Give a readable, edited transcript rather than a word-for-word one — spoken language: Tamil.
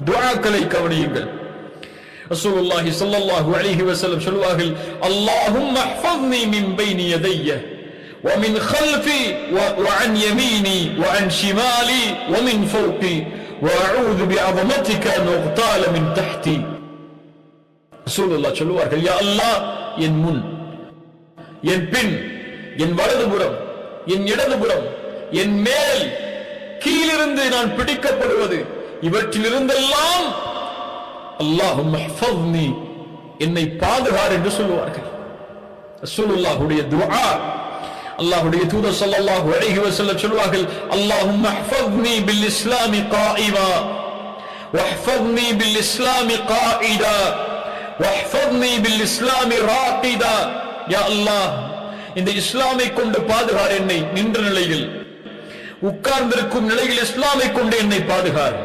துஆக்களை கவனியுங்கள். ரசூலுல்லாஹி ஸல்லல்லாஹு அலைஹி வஸல்லம் சொல்வார்கள், அல்லாஹும்ம இஹ்ஃபظ்னி மின் பைனி யதைய வ மின் خلفي وعن يميني وعن شمالي ومن فوقي واعوذ بعظمتك ان اغتال من تحتي. ரசூலுல்லாஹ் சொல்வார்கள், யா அல்லாஹ், என் முன், என் பின், என் வலதுபுறம், என் இடதுபுறம், என் மேல், கீழிருந்து நான் பிடிக்கப்படுவது, இவற்றிலிருந்தெல்லாம் அல்லாஹும்ம இஹ்ஃபظ்னி, என்னை பாதுகார் என்று சொல்வார்கள். ரசூலுல்லாஹுடைய துஆ. அல்லாஹ்வுடைய தூதர் ஸல்லல்லாஹு அலைஹி வஸல்லம் சொல்வார்கள், அல்லாஹும்ம இஹ்ஃபظ்னி பில் இஸ்லாமி காயிமா வஹ்ஃபظ்னி பில் இஸ்லாமி காயிதா வஹ்ஃபظ்னி பில் இஸ்லாமி ராகிதா. யா அல்லாஹ், இந்த இஸ்லாமை கொண்டு பாதுகார் என்னை, நின்ற நிலையில், உட்கார்ந்திருக்கும் நிலையில் இஸ்லாமை கொண்டு என்னை பாதுகார்.